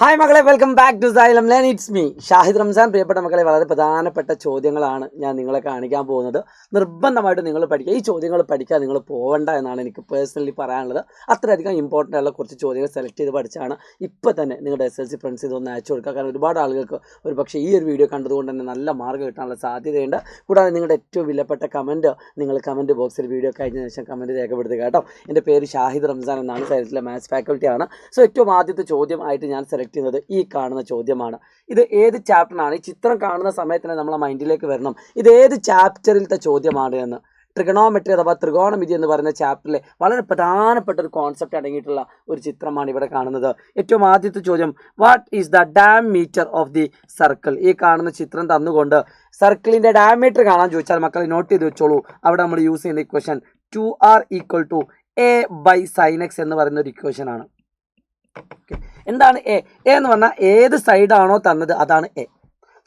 Hi മക്കളെ, welcome back to Xylem Learn. It's me Shahid Ramzan. പ്രിയപ്പെട്ട മക്കളെ, വളരെ പ്രധാനപ്പെട്ട ചോദ്യങ്ങളാണ് ഞാൻ നിങ്ങളെ കാണിക്കാൻ പോകുന്നത്. നിർബന്ധമായിട്ട് നിങ്ങൾ പഠിക്കുക. ഈ ചോദ്യങ്ങൾ പഠിക്കാൻ നിങ്ങൾ പോകണ്ട എന്നാണ് എനിക്ക് പേഴ്സണലി പറയാനുള്ളത്. അത്രയധികം ഇമ്പോർട്ടൻ്റ് ആയുള്ള കുറച്ച് ചോദ്യങ്ങൾ സെലക്ട് ചെയ്ത് പഠിച്ചാണ് ഇപ്പോൾ തന്നെ നിങ്ങളുടെ SLC ഫ്രണ്ട്സ് ഇതൊന്ന് അയച്ചു കൊടുക്കുക. കാരണം ഒരുപാട് ആളുകൾക്ക് ഒരു പക്ഷേ ഈ ഒരു വീഡിയോ കണ്ടതുകൊണ്ട് തന്നെ നല്ല മാർക്ക് കിട്ടാനുള്ള സാധ്യതയുണ്ട്. കൂടാതെ നിങ്ങളുടെ ഏറ്റവും വിലപ്പെട്ട കമൻറ്റ് നിങ്ങൾ കമൻറ്റ് ബോക്സിൽ വീഡിയോ കഴിഞ്ഞ ശേഷം കമൻറ്റ് രേഖപ്പെടുത്തുക കേട്ടോ. എൻ്റെ പേര് ഷാഹിദ് റംസാൻ എന്നാണ്. സയൻസിലെ മാത്സ് ഫാക്കൽറ്റിയാണ്. സോ ഏറ്റവും ആദ്യത്തെ ചോദ്യം ആയിട്ട് ഞാൻ സെലക്ട് ചെയ്യുന്നത് ഈ കാണുന്ന ചോദ്യമാണ്. ഇത് ഏത് ചാപ്റ്ററാണ്? ഈ ചിത്രം കാണുന്ന സമയത്ത് തന്നെ നമ്മളെ മൈൻഡിലേക്ക് വരണം ഇത് ഏത് ചാപ്റ്ററിലത്തെ ചോദ്യമാണ് എന്ന്. ട്രിഗണോമെട്രി അഥവാ ത്രികോണമിതി എന്ന് പറയുന്ന ചാപ്റ്ററിലെ വളരെ പ്രധാനപ്പെട്ട ഒരു കോൺസെപ്റ്റ് അടങ്ങിയിട്ടുള്ള ഒരു ചിത്രമാണ് ഇവിടെ കാണുന്നത്. ഏറ്റവും ആദ്യത്തെ ചോദ്യം, what is the diameter of the circle? ഈ കാണുന്ന ചിത്രം തന്നുകൊണ്ട് സർക്കിളിൻ്റെ ഡയമീറ്റർ കാണാൻ ചോദിച്ചാൽ മക്കളെ നോട്ട് ചെയ്ത് വെച്ചോളൂ. അവിടെ നമ്മൾ യൂസ് ചെയ്യുന്ന ഇക്വേഷൻ 2r = a/sin x എന്ന് പറയുന്ന ഒരു ഇക്വേഷൻ ആണ്. എന്താണ് എ എന്ന് പറഞ്ഞാൽ ഏത് സൈഡാണോ തന്നത് അതാണ് എ.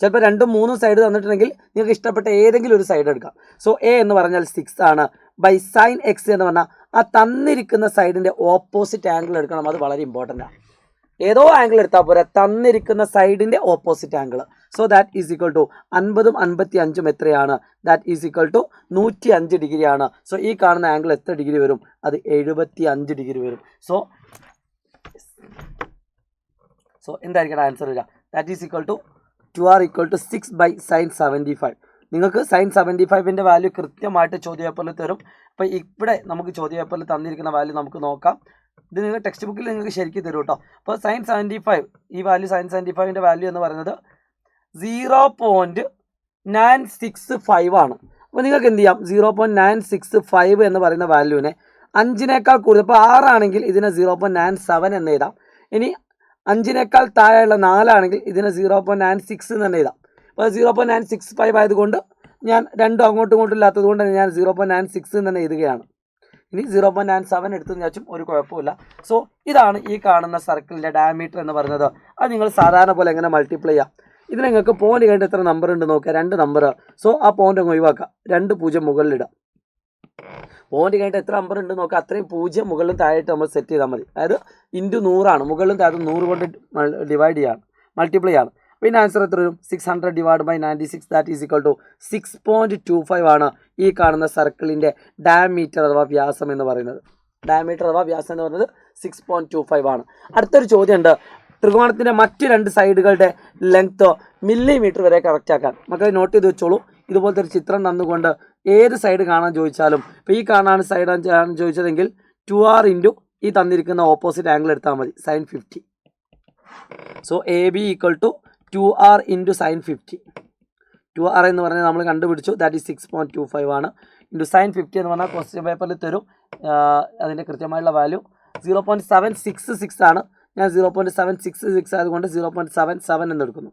ചിലപ്പോൾ 2-3 സൈഡ് തന്നിട്ടുണ്ടെങ്കിൽ നിങ്ങൾക്ക് ഇഷ്ടപ്പെട്ട ഏതെങ്കിലും ഒരു സൈഡ് എടുക്കാം. സോ എ എന്ന് പറഞ്ഞാൽ 6 ആണ്. ബൈ സൈൻ എക്സ് എന്ന് പറഞ്ഞാൽ ആ തന്നിരിക്കുന്ന സൈഡിൻ്റെ ഓപ്പോസിറ്റ് ആംഗിൾ എടുക്കണം. അത് വളരെ ഇമ്പോർട്ടൻ്റ് ആണ്. ഏതോ ആംഗിൾ എടുത്താൽ പോരാ, തന്നിരിക്കുന്ന സൈഡിൻ്റെ opposite angle. So that is equal to 50ഉം 55ഉം എത്രയാണ്? That is equal to 105 degree ആണ്. സോ ഈ കാണുന്ന ആംഗിൾ എത്ര ഡിഗ്രി വരും? അത് 75 ഡിഗ്രി വരും. സോ എന്തായിരിക്കും ആൻസർ വരിക? That is equal to 2r = 6/sin 75. നിങ്ങൾക്ക് sin 75ൻ്റെ വാല്യൂ കൃത്യമായിട്ട് ചോദ്യപേപ്പറിൽ തരും. അപ്പോൾ ഇവിടെ നമുക്ക് ചോദ്യപേപ്പറിൽ തന്നിരിക്കുന്ന വാല്യൂ നമുക്ക് നോക്കാം. ഇത് നിങ്ങൾ ടെക്സ്റ്റ് ബുക്കിൽ നിങ്ങൾക്ക് ശരിക്കും തരും കേട്ടോ. അപ്പോൾ sin 75, ഈ വാല്യൂ sin 75ൻ്റെ വാല്യൂ എന്ന് പറയുന്നത് 0.965 ആണ്. അപ്പോൾ നിങ്ങൾക്ക് എന്ത് ചെയ്യാം? 0.965 എന്ന് പറയുന്ന വാല്യൂവിനെ 5നേക്കാൾ കൂടുതൽ, ഇപ്പോൾ 6 ആണെങ്കിൽ ഇതിനെ 0.97 എന്ന് എഴുതാം. ഇനി 5നേക്കാൾ താഴെയുള്ള 4 ആണെങ്കിൽ ഇതിനെ 0.96 എന്ന് തന്നെ എഴുതാം. അപ്പോൾ 0.965 ആയതുകൊണ്ട് ഞാൻ രണ്ടും അങ്ങോട്ടും ഇങ്ങോട്ടും ഇല്ലാത്തത് കൊണ്ട് ഞാൻ 0.96 എന്ന് തന്നെ എഴുതുകയാണ്. ഇനി 0.97 എടുത്തെന്ന് വെച്ചും ഒരു കുഴപ്പമില്ല. സോ ഇതാണ് ഈ കാണുന്ന സർക്കിളിൻ്റെ ഡയമീറ്റർ എന്ന് പറയുന്നത്. അത് നിങ്ങൾ സാധാരണ പോലെ എങ്ങനെ മൾട്ടിപ്ലൈ ചെയ്യാം? ഇതിന് നിങ്ങൾക്ക് പോയിന്റ് കഴിഞ്ഞിട്ട് എത്ര നമ്പർ ഉണ്ട് നോക്കുക? 2 നമ്പർ. സോ ആ പോയിന്റ് അങ്ങ് ഒഴിവാക്കുക. 2 0 മുകളിലിടാം. പോയിന്റ് കഴിഞ്ഞിട്ട് എത്ര നമ്പർ ഉണ്ട് നോക്കുക? അത്രയും 0 മുകളിലും താഴെയായിട്ട് നമ്മൾ സെറ്റ് ചെയ്താൽ മതി. അതായത് × 100 ആണ്. മുകളിലും താഴെ 100 കൊണ്ട് ഡിവൈഡ് ചെയ്യാണ്, മൾട്ടിപ്ലൈ ആണ്. പിന്നെ ആൻസർ എത്ര വരും? 600 / 96. ദാറ്റ് ഈസ് ഈക്വൽ ടു 6.25 ആണ് ഈ കാണുന്ന സർക്കിളിൻ്റെ ഡയമീറ്റർ അഥവാ വ്യാസം എന്ന് പറയുന്നത്. ഡയമീറ്റർ അഥവാ വ്യാസം എന്ന് പറയുന്നത് 6.25 ആണ്. അടുത്തൊരു ചോദ്യമുണ്ട്. ത്രികോണത്തിൻ്റെ മറ്റ് 2 സൈഡുകളുടെ ലെങ്ത്ത് മില്ലിമീറ്റർ വരെ കറക്റ്റ് ആക്കാൻ. മക്കളെ നോട്ട് ചെയ്ത് വെച്ചോളൂ. ഇതുപോലത്തെ ഒരു ചിത്രം തന്നുകൊണ്ട് ഏത് സൈഡ് കാണാൻ ചോദിച്ചാലും, ഇപ്പോൾ ഈ കാണാൻ സൈഡ് ആണ് ചോദിച്ചതെങ്കിൽ 2r × ഈ തന്നിരിക്കുന്ന ഓപ്പോസിറ്റ് ആംഗിൾ എടുത്താൽ മതി, sin 50. So AB = 2r × sin 50. 2r എന്ന് പറഞ്ഞാൽ നമ്മൾ കണ്ടുപിടിച്ചു, ദാറ്റ് ഈസ് 6.25 ആണ്. sin 50 എന്ന് പറഞ്ഞാൽ ക്വസ്റ്റ്യൻ പേപ്പറിൽ തരും. അതിൻ്റെ കൃത്യമായുള്ള വാല്യൂ 0.766 ആണ്. ഞാൻ 0.766 ആയതുകൊണ്ട് 0.77 എന്ന് എടുക്കുന്നു.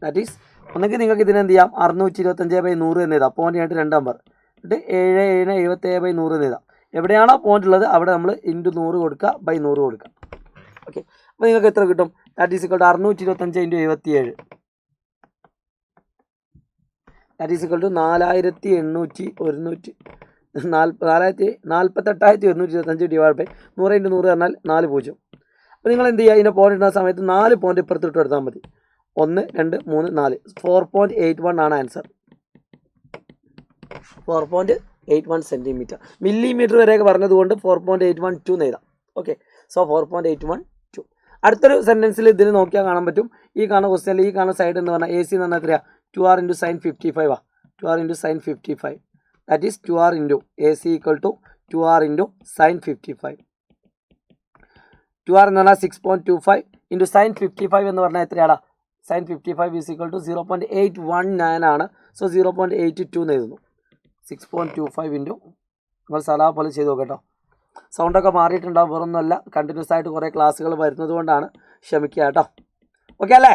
ദാറ്റ് ഈസ്, ഒന്നെങ്കിൽ നിങ്ങൾക്ക് ഇതിനെന്ത് ചെയ്യാം? 625/100 എന്ന് എഴുതാം. പോയിന്റ് ആയിട്ട് 2 നമ്പർ എന്നിട്ട് 7777/100 എന്ന് എഴുതാം. എവിടെയാണോ പോയിന്റ് ഉള്ളത് അവിടെ നമ്മൾ × 100 കൊടുക്കുക, /100 കൊടുക്കുക. ഓക്കെ, അപ്പോൾ നിങ്ങൾക്ക് എത്ര കിട്ടും? That is equal to 625 × 77. That is equal to 4825 divide by 100 × 100 പറഞ്ഞാൽ 4 0. അപ്പോൾ നിങ്ങൾ എന്ത് ചെയ്യുക? ഇതിൻ്റെ പോയിന്റ് ഇടുന്ന സമയത്ത് 4 പോയിന്റ് ഇപ്പുറത്തിട്ട് എടുത്താൽ മതി. 1 2 3 4 4.81 ആണ് ആൻസർ. 4.81 സെൻറ്റിമീറ്റർ. മില്ലിമീറ്റർ വരെയൊക്കെ പറഞ്ഞതുകൊണ്ട് 4.812 എന്ന് എഴുതാം. Okay, so 4.812. അടുത്തൊരു സെൻറ്റൻസിൽ ഇതിന് നോക്കിയാൽ കാണാൻ പറ്റും. ഈ കാണുന്ന ക്വസ്റ്റ്യനിൽ ഈ കാണുന്ന സൈഡ് എന്ന് പറഞ്ഞാൽ AC എന്ന് പറഞ്ഞാൽ എത്രയാണ്? 2r × sin 55 ആ. 2r × sin 55. That is 2r × AC = 2r × sin 55. 2r എന്ന് പറഞ്ഞാൽ 6.25 × sin 55 എന്ന് പറഞ്ഞാൽ എത്രയാണ്? sin 55 is equal to 0.819 ആണ്. സോ 0.82 എന്ന് എഴുതുന്നു. 6.25 × നമ്മൾ സലാ പോലെ ചെയ്ത് നോക്കട്ടോ. സൗണ്ടൊക്കെ മാറിയിട്ടുണ്ടാവും, വേറൊന്നുമല്ല, കണ്ടിന്യൂസ് ആയിട്ട് കുറേ ക്ലാസ്സുകൾ വരുന്നത് കൊണ്ടാണ്. ക്ഷമിക്കുക കേട്ടോ. ഓക്കെ അല്ലേ?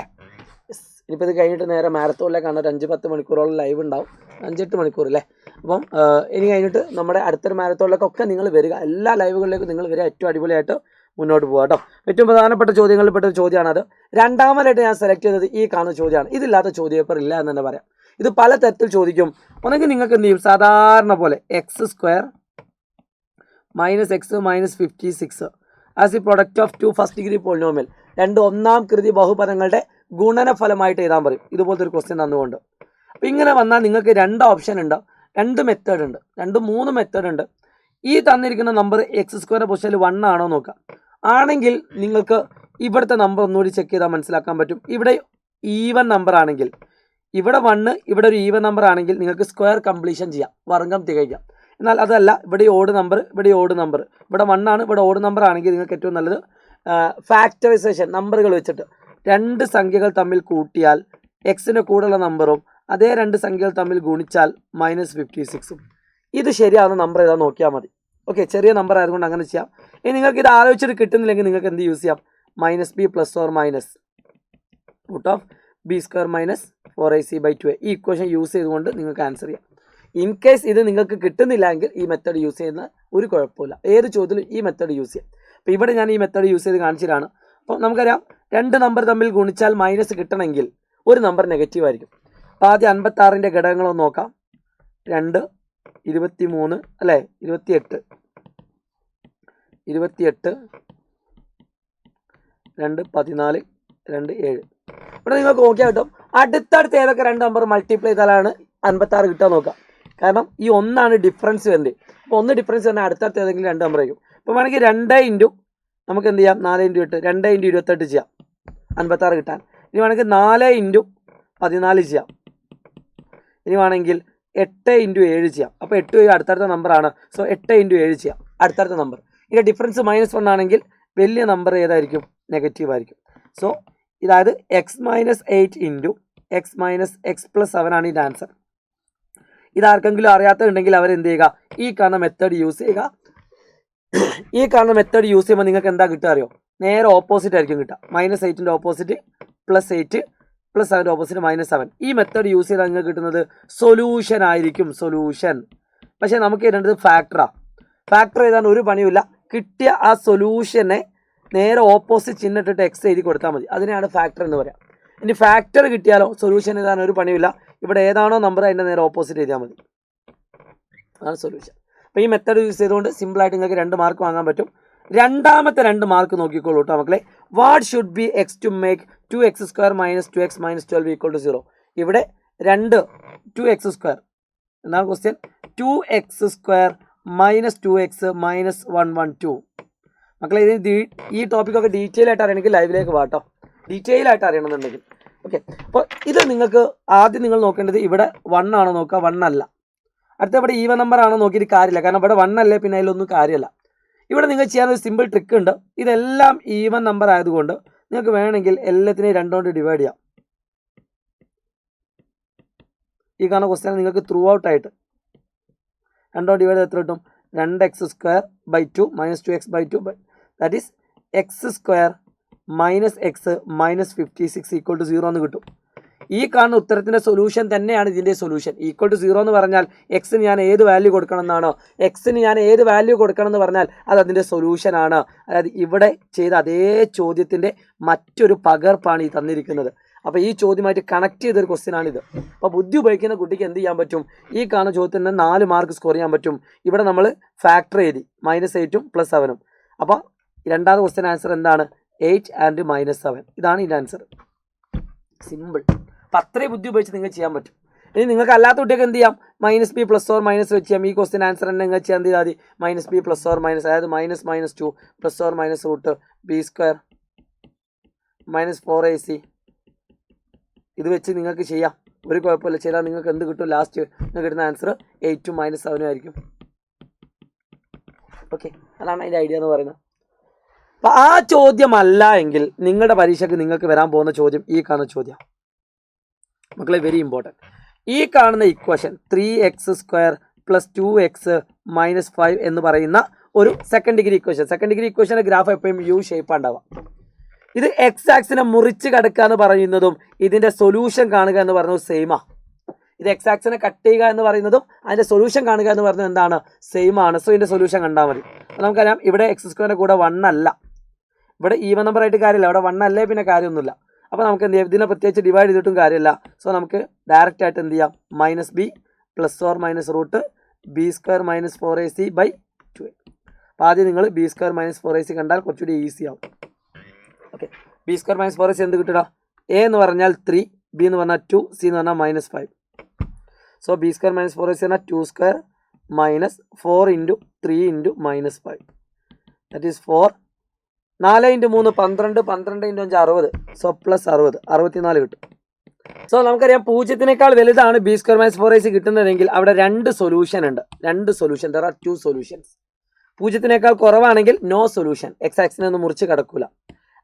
ഇനിയിപ്പോൾ ഇത് കഴിഞ്ഞിട്ട് നേരെ മാരത്തോണിലേക്കാണ്. ഒരു 5-10 മണിക്കൂറോളം ലൈവ് ഉണ്ടാവും. 5-8 മണിക്കൂർ അല്ലേ? അപ്പം ഇനി കഴിഞ്ഞിട്ട് നമ്മുടെ അടുത്തൊരു മാരത്തോണിലേക്കൊക്കെ നിങ്ങൾ വരിക. എല്ലാ ലൈവുകളിലേക്കും നിങ്ങൾ വരിക. ഏറ്റവും അടിപൊളിയായിട്ട് മുന്നോട്ട് പോകുക കേട്ടോ. ഏറ്റവും പ്രധാനപ്പെട്ട ചോദ്യങ്ങളിൽപ്പെട്ട ഒരു ചോദ്യമാണത്. രണ്ടാമതായിട്ട് ഞാൻ സെലക്ട് ചെയ്തത് ഈ കാണുന്ന ചോദ്യമാണ്. ഇതില്ലാത്ത ചോദ്യപേപ്പർ ഇല്ല എന്ന് തന്നെ പറയാം. ഇത് പല തരത്തിൽ ചോദിക്കും. ഒന്നെങ്കിൽ നിങ്ങൾക്ക് എന്ത് ചെയ്യും? സാധാരണ പോലെ x² - x - 56 as the product of two first degree polynomial. രണ്ട് ഒന്നാം കൃതി ബഹുപദങ്ങളുടെ ഗുണനഫലമായിട്ട് എഴുതാൻ പറയും. ഇതുപോലത്തെ ഒരു ക്വസ്റ്റ്യൻ തന്നുകൊണ്ട്. അപ്പം ഇങ്ങനെ വന്നാൽ നിങ്ങൾക്ക് രണ്ട് ഓപ്ഷൻ ഉണ്ട്, രണ്ട് മെത്തേഡ് ഉണ്ട്, മൂന്ന് മെത്തേഡ് ഉണ്ട്. ഈ തന്നിരിക്കുന്ന നമ്പർ x² പൊസിഷനിൽ 1 ആണോ നോക്കാം. ആണെങ്കിൽ നിങ്ങൾക്ക് ഇവിടുത്തെ നമ്പർ ഒന്നുകൂടി ചെക്ക് ചെയ്താൽ മനസ്സിലാക്കാൻ പറ്റും. ഇവിടെ ഈവൻ നമ്പർ ആണെങ്കിൽ, ഇവിടെ 1, ഇവിടെ ഒരു ഈവൻ നമ്പർ ആണെങ്കിൽ നിങ്ങൾക്ക് സ്ക്വയർ കംപ്ലീഷൻ ചെയ്യാം, വർഗ്ഗം തികയ്ക്കാം. എന്നാൽ അതല്ല, ഇവിടെ ഓഡ് നമ്പർ, ഇവിടെ ഓഡ് നമ്പർ, ഇവിടെ 1 ആണ്, ഇവിടെ ഓഡ് നമ്പർ ആണെങ്കിൽ നിങ്ങൾക്ക് ഏറ്റവും നല്ലത് ഫാക്ടറൈസേഷൻ നമ്പറുകൾ വെച്ചിട്ട് രണ്ട് സംഖ്യകൾ തമ്മിൽ കൂട്ടിയാൽ എക്സിൻ്റെ കൂടെയുള്ള നമ്പറും അതേ രണ്ട് സംഖ്യകൾ തമ്മിൽ ഗുണിച്ചാൽ -56ഉം. ഇത് ശരിയാവുന്ന നമ്പർ ഏതാ നോക്കിയാൽ മതി. ഓക്കെ, ചെറിയ നമ്പർ ആയതുകൊണ്ട് അങ്ങനെ ചെയ്യാം. ഇനി നിങ്ങൾക്ക് ഇത് ആലോചിച്ചിട്ട് കിട്ടുന്നില്ലെങ്കിൽ നിങ്ങൾക്ക് എന്ത് യൂസ് ചെയ്യാം? -b +or- (b² - 4ac/2a) ഈ ഇക്വേഷൻ യൂസ് ചെയ്തുകൊണ്ട് നിങ്ങൾക്ക് ആൻസർ ചെയ്യാം. ഇൻ കേസ് ഇത് നിങ്ങൾക്ക് കിട്ടുന്നില്ലെങ്കിൽ ഈ മെത്തേഡ് യൂസ് ചെയ്യുന്ന ഒരു കുഴപ്പമില്ല, ഏത് ചോദ്യത്തിലും ഈ മെത്തേഡ് യൂസ് ചെയ്യാം. അപ്പോൾ ഇവിടെ ഞാൻ ഈ മെത്തേഡ് യൂസ് ചെയ്ത് കാണിച്ചതാണ്. അപ്പോൾ നമുക്കറിയാം, രണ്ട് നമ്പർ തമ്മിൽ ഗുണിച്ചാൽ മൈനസ് കിട്ടണമെങ്കിൽ ഒരു നമ്പർ നെഗറ്റീവ് ആയിരിക്കും. അപ്പോൾ ആദ്യം 56ൻ്റെ ഘടകങ്ങളൊന്ന് നോക്കാം. 2, 23 അല്ലേ, 28, 2, 14, 2, 7. ഇവിടെ നിങ്ങൾക്ക് നോക്കിയാൽ കിട്ടും അടുത്തടുത്ത് ഏതൊക്കെ രണ്ട് നമ്പർ മൾട്ടിപ്ലൈ ചെയ്താലാണ് 56 കിട്ടാൻ നോക്കാം. കാരണം ഈ 1 ഡിഫറൻസ് വരുന്നത്. അപ്പോൾ 1 ഡിഫറൻസ് തന്നെ അടുത്തടുത്ത് ഏതെങ്കിലും രണ്ട് നമ്പർ ആയിരിക്കും. അപ്പോൾ വേണമെങ്കിൽ 2 നമുക്ക് എന്ത് ചെയ്യാം, 4 × 8, 2 × 28 ചെയ്യാം 56 കിട്ടാൻ. ഇനി വേണമെങ്കിൽ 4 × 14 ചെയ്യാം. ഇനി വേണമെങ്കിൽ 8 × 7 ചെയ്യാം. അപ്പോൾ 8 അടുത്തടുത്ത നമ്പറാണ്. സോ 8 × 7 ചെയ്യാം അടുത്തടുത്ത നമ്പർ. ഇതിൻ്റെ ഡിഫറൻസ് -1 ആണെങ്കിൽ വലിയ നമ്പർ ഏതായിരിക്കും? നെഗറ്റീവ് ആയിരിക്കും. സോ ഇതായത് x - 8 × x - x + 7 ആണ് ഇതിൻ്റെ ആൻസർ. ഇതാർക്കെങ്കിലും അറിയാത്തതുണ്ടെങ്കിൽ അവരെന്ത് ചെയ്യുക, ഈ കാണുന്ന മെത്തേഡ് യൂസ് ചെയ്യുക. ഈ കാണുന്ന മെത്തേഡ് യൂസ് ചെയ്യുമ്പോൾ നിങ്ങൾക്ക് എന്താ കിട്ടുക അറിയോ? നേരെ ഓപ്പോസിറ്റ് ആയിരിക്കും കിട്ടുക. -8ൻ്റെ ഓപ്പോസിറ്റ് +8 + 7ൻ്റെ ഓപ്പോസിറ്റ് -7. ഈ മെത്തേഡ് യൂസ് ചെയ്താൽ നിങ്ങൾക്ക് കിട്ടുന്നത് സൊല്യൂഷൻ ആയിരിക്കും, സൊല്യൂഷൻ. പക്ഷേ നമുക്ക് ഇടേണ്ടത് ഫാക്ടറാണ്. ഫാക്ടർ എഴുതാൻ ഒരു പണിയുമില്ല. കിട്ടിയ ആ സൊല്യൂഷനെ നേരെ ഓപ്പോസിറ്റ് ചിഹ്നിട്ടിട്ട് x എഴുതി കൊടുത്താൽ മതി. അതിനെയാണ് ഫാക്ടർ എന്ന് പറയാം. ഇനി ഫാക്ടർ കിട്ടിയാലോ സൊല്യൂഷൻ എഴുതാൻ ഒരു പണിയില്ല. ഇവിടെ ഏതാണോ നമ്പർ അതിൻ്റെ നേരെ ഓപ്പോസിറ്റ് എഴുതിയാൽ മതി. അതാണ് സൊല്യൂഷൻ. അപ്പോൾ ഈ മെത്തേഡ് യൂസ് ചെയ്തുകൊണ്ട് സിമ്പിളായിട്ട് നിങ്ങൾക്ക് 2 മാർക്ക് വാങ്ങാൻ പറ്റും. രണ്ടാമത്തെ 2 മാർക്ക് നോക്കിക്കോളൂ കേട്ടോ മക്കളെ. What should be x to make 2x² - 2x - 12 = 0? ഇവിടെ 2x². എന്താണ് ക്വസ്റ്റ്യൻ? 2x² - 2x - 112. മക്കളെ ഇത് ഈ ടോപ്പിക്കൊക്കെ ഡീറ്റെയിൽ ആയിട്ട് അറിയണമെങ്കിൽ ലൈവിലേക്ക് വാട്ടോ, ഡീറ്റെയിൽ ആയിട്ട് അറിയണമെന്നുണ്ടെങ്കിൽ. ഓക്കെ, അപ്പോൾ ഇത് നിങ്ങൾക്ക് ആദ്യം നിങ്ങൾ നോക്കേണ്ടത് ഇവിടെ 1 ആണോ നോക്കുക. 1 അല്ല. അടുത്ത ഇവിടെ ഈവൻ നമ്പർ ആണോ നോക്കിയിട്ട് കാര്യമില്ല, കാരണം ഇവിടെ 1 അല്ലേ, പിന്നെ അതിലൊന്നും കാര്യമല്ല. ഇവിടെ നിങ്ങൾ ചെയ്യാനൊരു സിമ്പിൾ ട്രിക്ക് ഉണ്ട്. ഇതെല്ലാം ഈവൻ നമ്പർ ആയതുകൊണ്ട് നിങ്ങൾക്ക് വേണമെങ്കിൽ എല്ലാത്തിനെയും 2 കൊണ്ട് ഡിവൈഡ് ചെയ്യാം. ഈ കാണുന്ന ക്വസ്റ്റ്യൻ നിങ്ങൾക്ക് ത്രൂ ഔട്ട് ആയിട്ട് 2 കൊണ്ട് ഡിവൈഡ് എത്ര കിട്ടും? 2x² / 2 - 2x/2 that is x² - x - 56 = 0 എന്ന് കിട്ടും. ഈ കാണുന്ന ഉത്തരത്തിൻ്റെ സൊല്യൂഷൻ തന്നെയാണ് ഇതിൻ്റെ സൊല്യൂഷൻ. =0 എന്ന് പറഞ്ഞാൽ എക്സിന് ഞാൻ ഏത് വാല്യൂ കൊടുക്കണം എന്നാണോ, എക്സിന് ഞാൻ ഏത് വാല്യൂ കൊടുക്കണം എന്ന് പറഞ്ഞാൽ അത് അതിൻ്റെ സൊല്യൂഷൻ ആണ്. അതായത് ഇവിടെ ചെയ്ത അതേ ചോദ്യത്തിൻ്റെ മറ്റൊരു പകർപ്പാണ് ഈ തന്നിരിക്കുന്നത്. അപ്പോൾ ഈ ചോദ്യമായിട്ട് കണക്ട് ചെയ്തൊരു ക്വസ്റ്റ്യൻ ആണിത്. അപ്പോൾ ബുദ്ധി ഉപയോഗിക്കുന്ന കുട്ടിക്ക് എന്ത് ചെയ്യാൻ പറ്റും? ഈ കാണുന്ന ചോദ്യത്തിന് 4 മാർക്ക് സ്കോർ ചെയ്യാൻ പറ്റും. ഇവിടെ നമ്മൾ ഫാക്ടർ എഴുതി -8ഉം +7ഉം. അപ്പോൾ രണ്ടാമത്തെ ക്വസ്റ്റ്യൻ ആൻസർ എന്താണ്? 8 ആൻഡ് -7. ഇതാണ് ഇതിൻ്റെ ആൻസർ. സിമ്പിൾ. അപ്പം അത്രയും ബുദ്ധി ഉപയോഗിച്ച് നിങ്ങൾക്ക് ചെയ്യാൻ പറ്റും. ഇനി നിങ്ങൾക്ക് അല്ലാത്ത കുട്ടിയൊക്കെ എന്ത് ചെയ്യാം? -b +or - വെച്ച് ചെയ്യാം. ഈ ക്വസ്റ്റ്യൻ ആൻസർ തന്നെ നിങ്ങൾ ചെയ്യാൻ എന്ത് ചെയ്താൽ മതി? -b +or - അതായത് -2 +or - √b² - 4ac. ഇത് വെച്ച് നിങ്ങൾക്ക് ചെയ്യാം, ഒരു കുഴപ്പമില്ല. ചെയ്താൽ നിങ്ങൾക്ക് എന്ത് കിട്ടും? ലാസ്റ്റ് നിങ്ങൾക്ക് കിട്ടുന്ന ആൻസർ 8ഉം -7ഉം ആയിരിക്കും. ഓക്കെ, അതാണ് അതിൻ്റെ ഐഡിയ എന്ന് പറയുന്നത്. അപ്പം ആ ചോദ്യമല്ല എങ്കിൽ നിങ്ങളുടെ പരീക്ഷയ്ക്ക് നിങ്ങൾക്ക് വരാൻ പോകുന്ന ചോദ്യം ഈ കാണുന്ന ചോദ്യം മക്കളെ, വെരി ഇമ്പോർട്ടൻറ്റ്. ഈ കാണുന്ന ഇക്വേഷൻ 3x² + 2x - 5 എന്ന് പറയുന്ന ഒരു second degree equation. Second degree ഇക്വേഷൻ്റെ ഗ്രാഫ് എപ്പോഴും യു ഷേപ്പ് ഉണ്ടാവുക. ഇത് എക്സ് ആക്സിനെ മുറിച്ച് കടക്കുക എന്ന് പറയുന്നതും ഇതിൻ്റെ സൊല്യൂഷൻ കാണുക എന്ന് പറയുന്നത് സെയിമാണ്. ഇത് എക്സ് ആക്സിനെ കട്ട് ചെയ്യുക എന്ന് പറയുന്നതും അതിൻ്റെ സൊല്യൂഷൻ കാണുക എന്ന് പറയുന്നത് എന്താണ്? സെയിം ആണ്. സോ ഇതിൻ്റെ സൊല്യൂഷൻ കണ്ടാൽ മതി. അപ്പോൾ നമുക്കറിയാം ഇവിടെ x² കൂടെ 1 അല്ല, ഇവിടെ ഈവൻ നമ്പർ ആയിട്ട് കാര്യമില്ല, അവിടെ 1 അല്ലേ പിന്നെ കാര്യമൊന്നുമില്ല. അപ്പോൾ നമുക്ക് എന്ത് ചെയ്യാം? ഇതിനെ പ്രത്യേകിച്ച് ഡിവൈഡ് ചെയ്തിട്ടും കാര്യമില്ല. സോ നമുക്ക് ഡയറക്റ്റ് ആയിട്ട് എന്ത് ചെയ്യാം? -b +or - √b² - 4ac/2a. അപ്പോൾ ആദ്യം നിങ്ങൾ b² - 4ac കണ്ടാൽ കുറച്ചുകൂടി ഈസി ആവും. Okay, B square minus 4ac എന്ത് കിട്ടുക? എ എന്ന് പറഞ്ഞാൽ 3, ബി എന്ന് പറഞ്ഞാൽ 2, സി എന്ന് പറഞ്ഞാൽ -5. So B square minus 4ac എന്നാൽ 2 square minus 4 into 3 into -5. That is 4. 4 into 3 12, 12 into 5 60. So plus 60, 64 കിട്ടും. സോ നമുക്കറിയാം 0-നേക്കാൾ വലുതാണ് ബി സ്ക്വയർ മൈനസ് 4ac കിട്ടുന്നതെങ്കിൽ അവിടെ 2 സൊല്യൂഷൻ ഉണ്ട്. 2 സൊല്യൂഷൻ, ദർ ആർ 2 സൊല്യൂഷൻസ്. 0-നേക്കാൾ കുറവാണെങ്കിൽ നോ സൊല്യൂഷൻ, എക്സ് ആക്സിനെ ഒന്നും മുറിച്ച് കിടക്കൂല.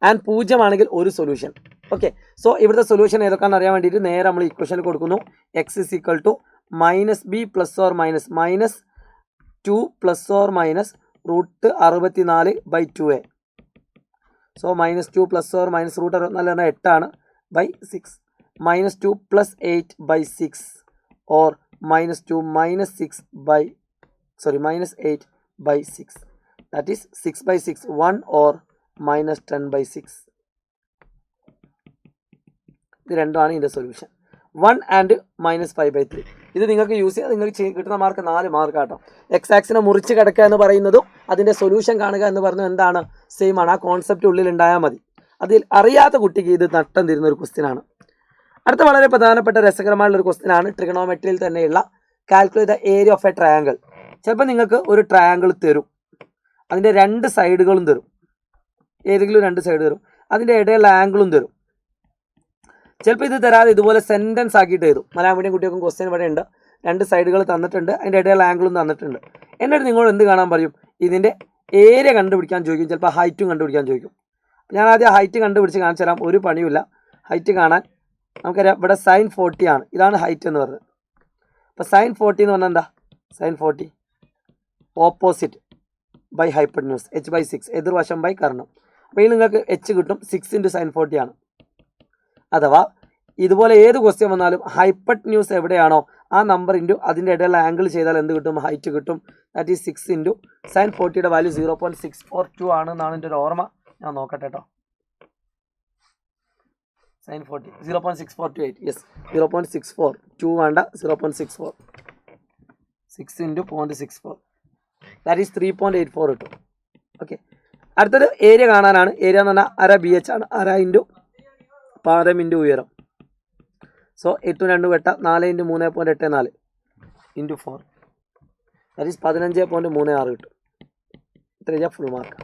ആൻഡ് 0 ആണെങ്കിൽ ഒരു സൊല്യൂഷൻ. ഓക്കെ, സോ ഇവിടുത്തെ സൊല്യൂഷൻ ഏതൊക്കെയാണെന്ന് അറിയാൻ വേണ്ടിയിട്ട് നേരെ നമ്മൾ ഇക്വേഷനിൽ കൊടുക്കുന്നു. X is equal to -b plus or minus -2 plus or minus √64/2a. So -2 plus or minus √64 പറഞ്ഞാൽ 8 ആണ് /6. -2 plus 8/6 or -2 -8/6. That is 6/6, 1 or -10/6. ഇത് രണ്ടുമാണ് ഇതിൻ്റെ സൊല്യൂഷൻ. 1 and -5/3. ഇത് നിങ്ങൾക്ക് യൂസ് ചെയ്യാം. നിങ്ങൾക്ക് കിട്ടുന്ന മാർക്ക് 4 മാർക്ക് ആട്ടോ. എക്സ് ആക്സിനെ മുറിച്ച് കിടക്കുക എന്ന് പറയുന്നതും അതിൻ്റെ സൊല്യൂഷൻ കാണുക എന്ന് പറയുന്നത് എന്താണ്? സെയിം ആണ്. ആ കോൺസെപ്റ്റ് ഉള്ളിൽ ഉണ്ടായാൽ മതി. അതിൽ അറിയാത്ത കുട്ടിക്ക് ഇത് നട്ടം തരുന്ന ഒരു ക്വസ്റ്റ്യൻ ആണ്. അടുത്ത വളരെ പ്രധാനപ്പെട്ട രസകരമായുള്ള ഒരു ക്വസ്റ്റ്യൻ ആണ്. ട്രിഗണോമെട്രിയിൽ തന്നെയുള്ള calculate the area of A triangle. ചിലപ്പോൾ നിങ്ങൾക്ക് ഒരു ട്രയാങ്കിൾ തരും, അതിൻ്റെ 2 സൈഡുകളും തരും, ഏതെങ്കിലും 2 സൈഡ് തരും, അതിൻ്റെ ഇടയിലുള്ള ആംഗിളും തരും. ചിലപ്പോൾ ഇത് തരാതെ ഇതുപോലെ സെൻറ്റൻസ് ആക്കിയിട്ട് തരും. മലയാളം മീഡിയം കുട്ടികൾക്കും ക്വസ്റ്റ്യൻ ഇവിടെ ഉണ്ട്. 2 സൈഡുകൾ തന്നിട്ടുണ്ട്, അതിൻ്റെ ഇടയിലുള്ള ആംഗിളും തന്നിട്ടുണ്ട്. എന്നിട്ട് നിങ്ങളോട് എന്ത് കാണാൻ പറയും? ഇതിൻ്റെ ഏരിയ കണ്ടുപിടിക്കാൻ ചോദിക്കും, ചിലപ്പോൾ ഹൈറ്റും കണ്ടുപിടിക്കാൻ ചോദിക്കും. ഞാൻ ആദ്യം ഹൈറ്റ് കണ്ടുപിടിച്ച് കാണിച്ചു തരാം, ഒരു പണിയുമില്ല. ഹൈറ്റ് കാണാൻ നമുക്കറിയാം, ഇവിടെ sin 40 ആണ്, ഇതാണ് ഹൈറ്റ് എന്ന് പറയുന്നത്. അപ്പോൾ sin 40 എന്ന് പറഞ്ഞാൽ എന്താ? sin 40 opposite by hypotenuse, h/6 എതിർവശം ബൈ കർണം. അപ്പോൾ ഇതിൽ നിങ്ങൾക്ക് h കിട്ടും, 6 × sin 40 ആണ്. അഥവാ ഇതുപോലെ ഏത് ക്വസ്റ്റ്യൻ വന്നാലും ഹൈപ്പട്ന്യൂസ് എവിടെയാണോ ആ നമ്പർ ഇൻറ്റു അതിൻ്റെ ഇടയിലുള്ള ആംഗിൾ ചെയ്താൽ എന്ത് കിട്ടും? ഹൈറ്റ് കിട്ടും. ദാറ്റ് ഈസ് 6 × sin 40യുടെ വാല്യൂ 0.642 ആണ് എന്നാണ് എൻ്റെ ഒരു ഓർമ്മ. ഞാൻ നോക്കട്ടെ കേട്ടോ. sin 40 0.6428. യെസ്, 0.64, 2 വേണ്ട, 0.64, 6 × 0.64, ദാറ്റ് ഈസ് 3.84 കിട്ടും. ഓക്കെ, അടുത്തത് ഏരിയ കാണാനാണ്. ഏരിയ എന്ന് പറഞ്ഞാൽ അര BH ആണ്. അര ഇൻറ്റു പാദം ഇൻറ്റു ഉയരം. So 8 2 Vetta 4 × 3.84 into 4, that is 15.36 കിട്ടും. ഇത്ര ഫുൾ മാർക്ക്.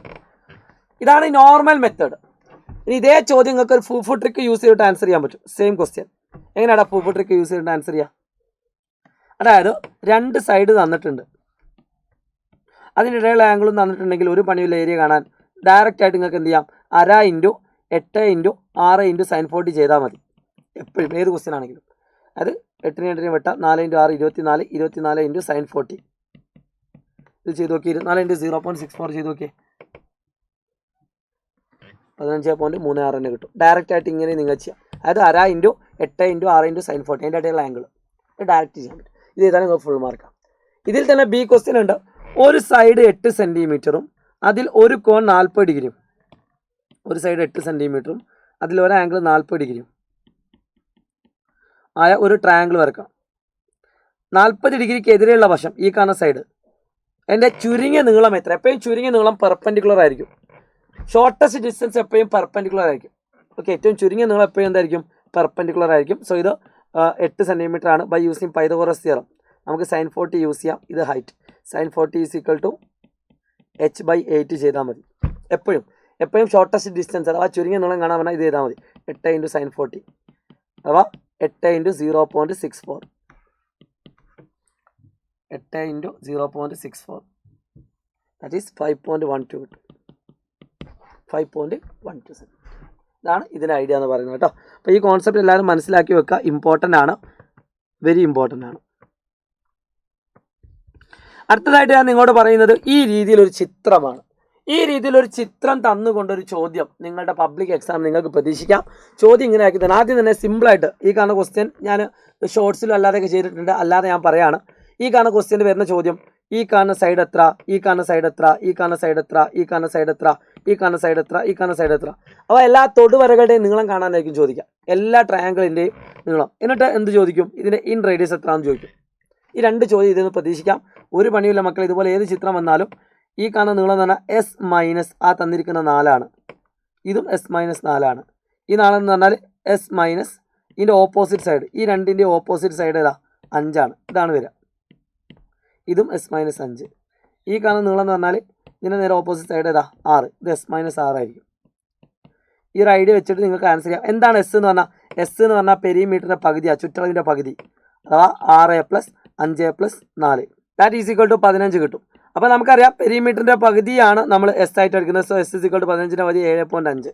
ഇതാണ് നോർമൽ മെത്തേഡ്. ഇനി ഇതേ ചോദ്യം നിങ്ങൾക്ക് ഒരു ഫുൾ ട്രിക്ക് യൂസ് ചെയ്തിട്ട് ആൻസർ ചെയ്യാൻ പറ്റും. Same question. എങ്ങനെയാണ് ഫുൾ ട്രിക്ക് യൂസ് ചെയ്തിട്ട് ആൻസർ ചെയ്യുക? അതായത് 2 സൈഡ് തന്നിട്ടുണ്ട്, അതിൻ്റെ ഇടയിലുള്ള ആംഗിളും തന്നിട്ടുണ്ടെങ്കിൽ ഒരു പണിയുള്ള ഏരിയ കാണാൻ ഡയറക്റ്റ് ആയിട്ട് നിങ്ങൾക്ക് എന്ത് ചെയ്യാം? അര ഇൻറ്റു 8 × 6 × sin 40 ചെയ്താൽ മതി. എപ്പോഴും ഏത് ക്വസ്റ്റ്യൻ ആണെങ്കിലും. അത് 8 8 വെട്ട 4 × 6 24, 24 × sin 40. ഇത് ചെയ്ത് നോക്കി. 24 × 0.64 ചെയ്ത് നോക്കിയേ, 15.36 തന്നെ കിട്ടും. ഡയറക്റ്റ് ആയിട്ട് ഇങ്ങനെ നിങ്ങൾ ചെയ്യാം. അതായത് അര ഇൻറ്റു 8 × 6 × sin 40, അതിൻ്റെ ഇടയിലുള്ള ആംഗിൾ ഡയറക്റ്റ് ചെയ്യാൻ പറ്റും. ഇത് ചെയ്താൽ നിങ്ങൾ ഫുൾ മാർക്കാണ്. ഇതിൽ തന്നെ ബി ക്വസ്റ്റ്യൻ ഉണ്ട്. ഒരു സൈഡ് 8 സെൻറ്റിമീറ്ററും അതിൽ ഒരു കോൺ 40 ഡിഗ്രിയും. ഒരു സൈഡ് 8 സെൻറ്റിമീറ്ററും അതിൽ ഒരു ആംഗിൾ 40 ഡിഗ്രിയും ആയ ഒരു ട്രയാങ്കിൾ വരക്കാം. 40 ഡിഗ്രിക്ക് എതിരെയുള്ള വശം ഈ കാണുന്ന സൈഡ്, അതിൻ്റെ ചുരുങ്ങിയ നീളം എത്ര? എപ്പോഴും ചുരുങ്ങിയ നീളം പെർപെൻഡിക്കുലർ ആയിരിക്കും. ഷോർട്ടസ്റ്റ് ഡിസ്റ്റൻസ് എപ്പോഴും പെർപെൻഡിക്കുലർ ആയിരിക്കും. ഓക്കെ, ഏറ്റവും ചുരുങ്ങിയ നീളം എപ്പോഴും എന്തായിരിക്കും? പെർപെൻഡിക്കുലർ ആയിരിക്കും. സോ ഇത് 8 സെൻറ്റിമീറ്റർ ആണ്. ബൈ യൂസിങ് പൈതഗോറസ് തിയറം നമുക്ക് sin 40 യൂസ് ചെയ്യാം. ഇത് ഹൈറ്റ്. sin 40 = h/8 ചെയ്താൽ മതി. എപ്പോഴും ഷോർട്ടസ്റ്റ് ഡിസ്റ്റൻസ് അഥവാ ചുരുങ്ങിയ നീളം കാണാൻ പറഞ്ഞാൽ ഇത് ചെയ്താൽ മതി. 8 × sin 40 അഥവാ 8 × 0.64, 8 × 0.64, ദാറ്റ് ഈസ് 5.12 കിട്ടും. 5.12. ഇതാണ് ഇതിൻ്റെ ഐഡിയ എന്ന് പറയുന്നത് കേട്ടോ. അപ്പോൾ ഈ കോൺസെപ്റ്റ് എല്ലാവരും മനസ്സിലാക്കി വെക്കുക. ഇമ്പോർട്ടൻ്റ് ആണ്, വെരി ഇമ്പോർട്ടൻ്റ് ആണ്. അടുത്തതായിട്ട് ഞാൻ നിങ്ങളോട് പറയുന്നത് ഈ രീതിയിലൊരു ചിത്രമാണ്. ഈ രീതിയിലൊരു ചിത്രം തന്നുകൊണ്ടൊരു ചോദ്യം നിങ്ങളുടെ പബ്ലിക് എക്സാം നിങ്ങൾക്ക് പ്രതീക്ഷിക്കാം. ചോദ്യം ഇങ്ങനെ ആക്കി തന്നെ. ആദ്യം തന്നെ സിമ്പിളായിട്ട് ഈ കാണുന്ന ക്വസ്റ്റ്യൻ ഞാൻ ഷോർട്സിലും അല്ലാതെയൊക്കെ ചെയ്തിട്ടുണ്ട്. അല്ലാതെ ഞാൻ പറയാണ്, ഈ കാണുന്ന ക്വസ്റ്റ്യന് വരുന്ന ചോദ്യം ഈ കാണുന്ന സൈഡ് എത്ര, ഈ കാണുന്ന സൈഡ് എത്ര, ഈ കാണുന്ന സൈഡ് എത്ര, ഈ കാണുന്ന സൈഡ് എത്ര, ഈ കാണുന്ന സൈഡ് എത്ര, ഈ കാണുന്ന സൈഡ് എത്ര. അപ്പോൾ എല്ലാ തൊടുവരകളുടെയും നീളം കാണാനായിരിക്കും ചോദിക്കുക, എല്ലാ ട്രയാങ്കിളിൻ്റെയും നീളം. എന്നിട്ട് എന്ത് ചോദിക്കും? ഇതിൻ്റെ ഇൻ റേഡിയസ് എത്രയാണെന്ന് ചോദിക്കും. ഈ 2 ചോദ്യം ഇതിൽ നിന്ന് പ്രതീക്ഷിക്കാം. ഒരു പണിയില്ല മക്കൾ. ഇതുപോലെ ഏത് ചിത്രം വന്നാലും ഈ കാണുന്ന നീളം എന്ന് പറഞ്ഞാൽ S- ആ തന്നിരിക്കുന്ന 4 ആണ്. ഇതും എസ് മൈനസ് 4 ആണ്. ഈ 4 എന്ന് പറഞ്ഞാൽ എസ് മൈനസ് ഇതിൻ്റെ ഓപ്പോസിറ്റ് സൈഡ്, ഈ രണ്ടിൻ്റെ ഓപ്പോസിറ്റ് സൈഡ് ഏതാ 5 ആണ്. ഇതാണ് വരിക. ഇതും എസ് മൈനസ് 5. ഈ കാണുന്ന നീളം എന്ന് പറഞ്ഞാൽ ഇതിൻ്റെ നേരെ ഓപ്പോസിറ്റ് സൈഡ് ഏതാ 6. ഇത് എസ് മൈനസ് 6 ആയിരിക്കും. ഈ ഒരു ഐഡിയ വെച്ചിട്ട് നിങ്ങൾക്ക് ആൻസർ ചെയ്യാം. എന്താണ് എസ് എന്ന് പറഞ്ഞാൽ? എസ് എന്ന് പറഞ്ഞാൽ പെരിമീറ്ററിൻ്റെ പകുതിയാണ്, ചുറ്റളവിൻ്റെ പകുതി, അഥവാ 6 + 5 + 4 ദാറ്റ് ഈസ് ഈക്വൽ ടു 15 കിട്ടും. അപ്പോൾ നമുക്കറിയാം പെരിമീറ്ററിൻ്റെ പകുതിയാണ് നമ്മൾ എസ് ആയിട്ട് എടുക്കുന്നത്. So S is equal to 15ൻ്റെ പകുതി 7.5.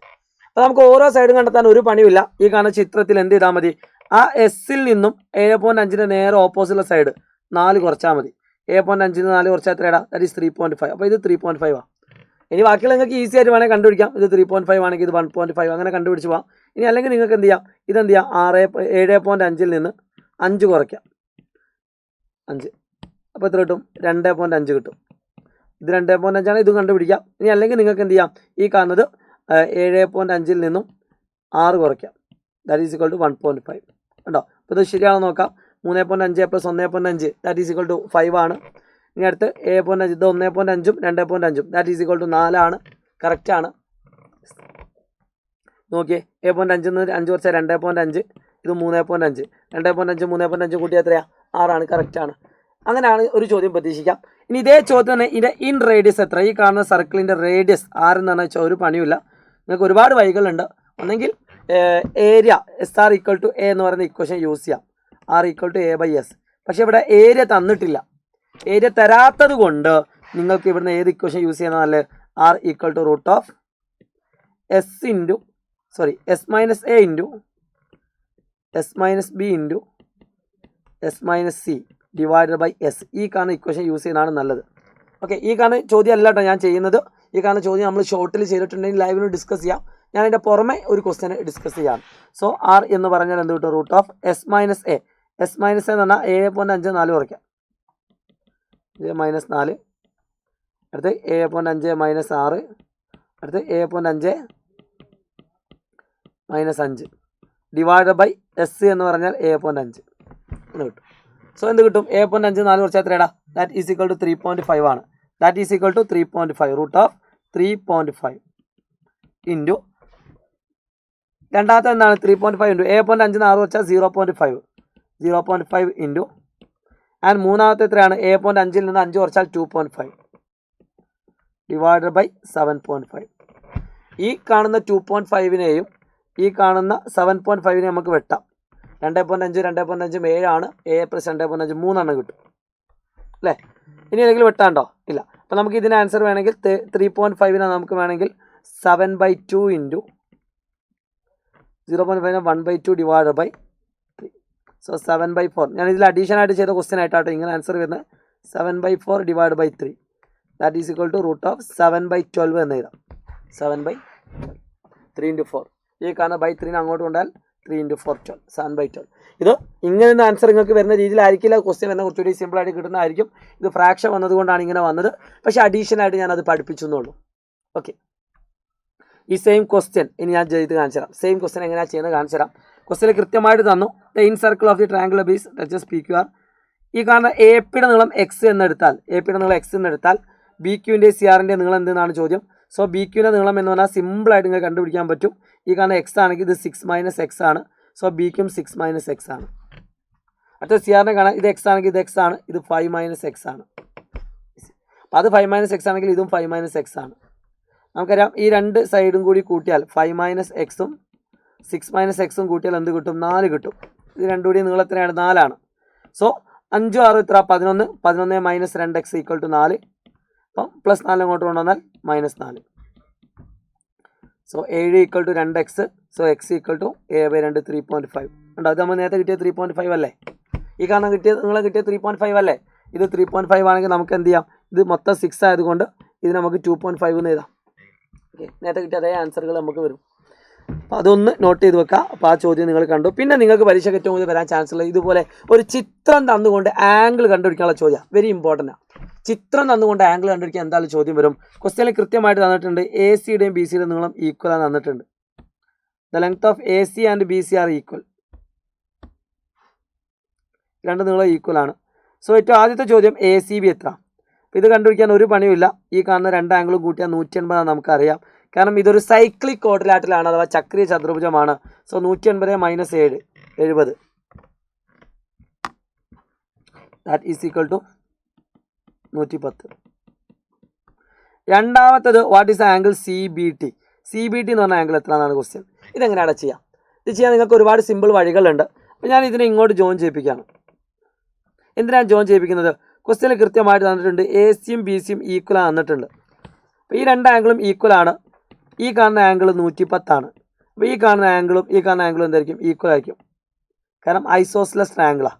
അപ്പോൾ നമുക്ക് ഓരോ സൈഡും കണ്ടെത്താൻ ഒരു പണിയില്ല. ഈ കാണുന്ന ചിത്രത്തിൽ എന്ത് ചെയ്താൽ മതി? ആ എസ്സിൽ നിന്നും 7.5ൻ്റെ നേരെ ഓപ്പോസിറ്റുള്ള സൈഡ് 4 കുറച്ചാൽ മതി. 7.5 4 കുറച്ചാൽ എത്രയാടാ? That is 3.5. അപ്പോൾ ഇത് 3.5 ആണ്. ഇനി ബാക്കിയുള്ള നിങ്ങൾക്ക് ഈസി ആയിട്ട് വേണമെങ്കിൽ കണ്ടുപിടിക്കാം. ഇത് 3.5 ആണെങ്കിൽ ഇത് 1.5 അങ്ങനെ കണ്ടുപിടിച്ച് പോകാം. ഇനി അല്ലെങ്കിൽ നിങ്ങൾക്ക് എന്ത് ചെയ്യാം? ഇതെന്ത് ചെയ്യാം? 7.5ൽ നിന്ന് 5 കുറയ്ക്കാം. 5 അപ്പോൾ എത്ര കിട്ടും? 2.5 കിട്ടും. ഇത് 2.5 ആണ്. ഇതും കണ്ടുപിടിക്കാം. ഇനി അല്ലെങ്കിൽ നിങ്ങൾക്ക് എന്ത് ചെയ്യാം? ഈ കാണുന്നത് 7.5ൽ നിന്നും 6 കുറയ്ക്കാം. ദാറ്റ് ഈസ് ഈക്വൽ ടു 1.5 ഉണ്ടോ? അപ്പോൾ ഇത് ശരിയാണോ നോക്കാം. 3.5 + 1.5 ദാറ്റ് ഈസ് ഈക്വൽ ടു 5 ആണ്. ഇനി അടുത്ത് 7.5 ഇത് 1.5ഉം 2.5ഉം ദാറ്റ് ഈസ് ഈക്വൽ ടു 4 ആണ്. കറക്റ്റാണ്. നോക്കിയേ, 7.5 നിന്ന് 5 കുറച്ചാൽ 2.5, ഇത് 3.5, 2.5 3.5 കൂട്ടിയാൽ എത്രയാണ്? 6 ആണ്. കറക്റ്റാണ്. അങ്ങനെയാണ് ഒരു ചോദ്യം പ്രതീക്ഷിക്കാം. ഇനി ഇതേ ചോദ്യം തന്നെ ഇതിൻ്റെ ഇൻ റേഡിയസ് എത്ര? ഈ കാണുന്ന സർക്കിളിൻ്റെ റേഡിയസ് ആരെന്ന് പറഞ്ഞാൽ ഒരു പണിയില്ല. നിങ്ങൾക്ക് ഒരുപാട് വഴികളുണ്ട്. ഒന്നെങ്കിൽ ഏരിയ SR = A എന്ന് പറയുന്ന ഇക്വേഷൻ യൂസ് ചെയ്യാം. R = A/S. പക്ഷേ ഇവിടെ ഏരിയ തന്നിട്ടില്ല. ഏരിയ തരാത്തത് കൊണ്ട് നിങ്ങൾക്ക് ഇവിടുന്ന് ഏത് ഇക്വേഷൻ യൂസ് ചെയ്യുന്ന നല്ലത്? R = S - A × S-B × S-C / S. ഈ കാണുന്ന ഇക്വേഷൻ യൂസ് ചെയ്യുന്നതാണ് നല്ലത്. ഓക്കെ, ഈ കാണുന്ന ചോദ്യം അല്ല കേട്ടോ ഞാൻ ചെയ്യുന്നത്. ഈ കാണുന്ന ചോദ്യം നമ്മൾ ഷോർട്ടിൽ ചെയ്തിട്ടുണ്ടെങ്കിൽ ലൈവിൽ ഡിസ്കസ് ചെയ്യാം. ഞാൻ അതിൻ്റെ പുറമെ ഒരു ക്വസ്റ്റ്യൻ ഡിസ്കസ് ചെയ്യാം. സോ R എന്ന് പറഞ്ഞാൽ എന്ത് കിട്ടും? √S - A. S - A എന്ന് പറഞ്ഞാൽ 7.5 4 കുറയ്ക്കാം. -4. അടുത്ത് 7.5 - 6. അടുത്ത് 7.5 - 5 / S എന്ന് പറഞ്ഞാൽ 7.5 എന്ന് കിട്ടും. സോ എന്ത് കിട്ടും? 7.5 4 കുറച്ചാൽ എത്രയാടാ? ദാറ്റ് ഈസ് ഈക്വൽ ടു 3.5 ആണ്. That is equal to 3.5 √3.5 into രണ്ടാമത്തെ എന്താണ്? 3.5 ഇൻറ്റു 7.5 6 കുറച്ചാൽ 0.5 ഇൻറ്റു ആൻഡ് മൂന്നാമത്തെ എത്രയാണ്? 7.5ൽ നിന്ന് 5 കുറച്ചാൽ 2.5 / 7.5. ഈ കാണുന്ന 2.5നെയും ഈ കാണുന്ന 7.5നെ നമുക്ക് വെട്ടാം. 2.5 2.5 7 ആണ്. 7 + 2.5 3 കിട്ടും അല്ലേ? ഇനി ഏതെങ്കിലും വെട്ടാണ്ടോ? ഇല്ല. അപ്പോൾ നമുക്ക് ഇതിന് ആൻസർ വേണമെങ്കിൽ 3.5നെ നമുക്ക് വേണമെങ്കിൽ 7/2 ഇൻറ്റു 0.5 1/2 / 3. സോ 7/4. ഞാൻ ഇതിൽ അഡീഷൻ ആയിട്ട് ചെയ്ത ക്വസ്റ്റ്യൻ ആയിട്ടാട്ടോ ഇങ്ങനെ ആൻസർ വരുന്നത്. 7/4 / 3 ദാറ്റ് ഈസ് ഈക്വൽ ടു √7/12 എന്ന് എഴുതാം. 7/12 3 × 4. ഈ കാണുന്ന /3 അങ്ങോട്ട് കൊണ്ടാൽ 3 × 4 12 7/12. ഇത് ഇങ്ങനെ ആൻസർ നിങ്ങൾക്ക് വരുന്ന രീതിയിലായിരിക്കില്ല ക്വസ്റ്റ്യൻ വരുന്ന, കുറച്ചുകൂടി സിമ്പിളായിട്ട് കിട്ടുന്നതായിരിക്കും. ഇത് ഫ്രാക്ഷൻ വന്നതുകൊണ്ടാണ് ഇങ്ങനെ വന്നത്. പക്ഷേ അഡീഷനായിട്ട് ഞാനത് പഠിപ്പിച്ചു എന്നുള്ളൂ. ഓക്കെ, ഈ സെയിം ക്വസ്റ്റ്യൻ ഇനി ഞാൻ ചെയ്ത് കാണിച്ചു തരാം. സെയിം ക്വസ്റ്റ്യൻ എങ്ങനെയാണ് ചെയ്യുന്നത് കാണിച്ചു തരാം. ക്വസ്റ്റ്യൻ കൃത്യമായിട്ട് തന്നു. The in circle of the triangular base touches PQR. ഈ കാണുന്ന AP-യുടെ നീളം X എന്നെടുത്താൽ, AP-യുടെ നീളം X എന്നെടുത്താൽ BQ-ൻ്റെ CR-ൻ്റെ നീളം എന്തെന്നാണ് ചോദ്യം. സോ BQ-ൻ്റെ നീളം എന്ന് പറഞ്ഞാൽ സിമ്പിളായിട്ട് നിങ്ങൾക്ക് കണ്ടുപിടിക്കാൻ പറ്റും. ഈ കാണുന്ന X ആണെങ്കിൽ ഇത് 6 - X ആണ്. സോ BQ-യും 6 - X ആണ്. അടുത്ത CR-നെ കാണാം. ഇത് X ആണെങ്കിൽ ഇത് X ആണ്. ഇത് 5 - X ആണ്. അപ്പോൾ അത് 5 - X ആണെങ്കിൽ ഇതും 5 - X ആണ്. നമുക്കറിയാം ഈ രണ്ട് സൈഡും കൂടി കൂട്ടിയാൽ 5 - Xഉം 6 - Xഉം കൂട്ടിയാൽ എന്ത് കിട്ടും? 4 കിട്ടും. ഇത് രണ്ടും കൂടി നീളം എത്രയാണ്? 4 ആണ്. സോ 5 6 എത്ര? 11. 11 - 2x = 4. അപ്പം +4 അങ്ങോട്ട് കൊണ്ടുവന്നാൽ -4. So 7 = 2x. So x = a/2 3.5 ഉണ്ടോ? അത് നമ്മൾ നേരത്തെ കിട്ടിയ 3.5 അല്ലേ? ഈ കാരണം നിങ്ങളെ കിട്ടിയ 3.5 അല്ലേ? ഇത് 3.5 ആണെങ്കിൽ നമുക്ക് എന്ത് ചെയ്യാം? ഇത് മൊത്തം 6 ആയതുകൊണ്ട് ഇത് നമുക്ക് 2.5 എന്ന് എഴുതാം. ഓക്കെ, നേരത്തെ കിട്ടിയ അതേ ആൻസറുകൾ നമുക്ക് വരും. അപ്പോൾ അതൊന്ന് നോട്ട് ചെയ്ത് വെക്കുക. അപ്പോൾ ആ ചോദ്യം നിങ്ങൾ കണ്ടു. പിന്നെ നിങ്ങൾക്ക് പരീക്ഷയ്ക്ക് ഏറ്റവും കൂടുതൽ വരാൻ ചാൻസ് ഉള്ളത് ഇതുപോലെ ഒരു ചിത്രം തന്നുകൊണ്ട് ആംഗിൾ കണ്ടുപിടിക്കാനുള്ള ചോദ്യം. വെരി ഇമ്പോർട്ടൻ്റ് ആണ്. ചിത്രം തന്നുകൊണ്ട് ആംഗിൾ കണ്ടുപിടിക്കാൻ എന്തായാലും ചോദ്യം വരും. ക്വസ്റ്റ്യനിൽ കൃത്യമായിട്ട് തന്നിട്ടുണ്ട് AC-യുടെയും BC-യുടെയും നീളം ഈക്വൽ ആണ് തന്നിട്ടുണ്ട്. The length of AC and BC are equal. രണ്ട് നീളം ഈക്വൽ ആണ്. സോ ഏറ്റവും ആദ്യത്തെ ചോദ്യം ACB എത്ര? അപ്പോൾ ഇത് കണ്ടുപിടിക്കാൻ ഒരു പണിയുമില്ല. ഈ കാണുന്ന രണ്ട് ആംഗിളും കൂട്ടിയാൽ 180 നമുക്കറിയാം. കാരണം ഇതൊരു സൈക്ലിക് ക്വാഡ്രിലാറ്ററലാണ്, അഥവാ ചക്രീയ ചതുർഭുജമാണ്. So 180 minus 7 70 that is equal to 110. രണ്ടാമത്തത് what is angle CBT. CBT എന്ന് പറഞ്ഞ ആംഗിൾ എത്രയാണ് ക്വസ്റ്റ്യൻ. ഇതെങ്ങനെയാണ് ചെയ്യാം? ഇത് ചെയ്യാൻ നിങ്ങൾക്ക് ഒരുപാട് സിമ്പിൾ വഴികളുണ്ട്. അപ്പോൾ ഞാൻ ഇതിനെ ഇങ്ങോട്ട് ജോയിൻ ചെയ്യിപ്പിക്കുകയാണ്. എന്തിനാണ് ജോയിൻ ചെയ്യിപ്പിക്കുന്നത്? ക്വസ്റ്റ്യനിൽ കൃത്യമായിട്ട് തന്നിട്ടുണ്ട് AC-യും BC-യും ഈക്വൽ തന്നിട്ടുണ്ട്. അപ്പോൾ ഈ രണ്ട് ആംഗിളും ഈക്വൽ ആണ്. ഈ കാണുന്ന ആംഗിൾ 110 ആണ്. അപ്പോൾ ഈ കാണുന്ന ആംഗിളും എന്തായിരിക്കും? ഈക്വൽ ആയിരിക്കും. കാരണം ഐസോസ്ലസ് ട്രയാംഗിളാണ്.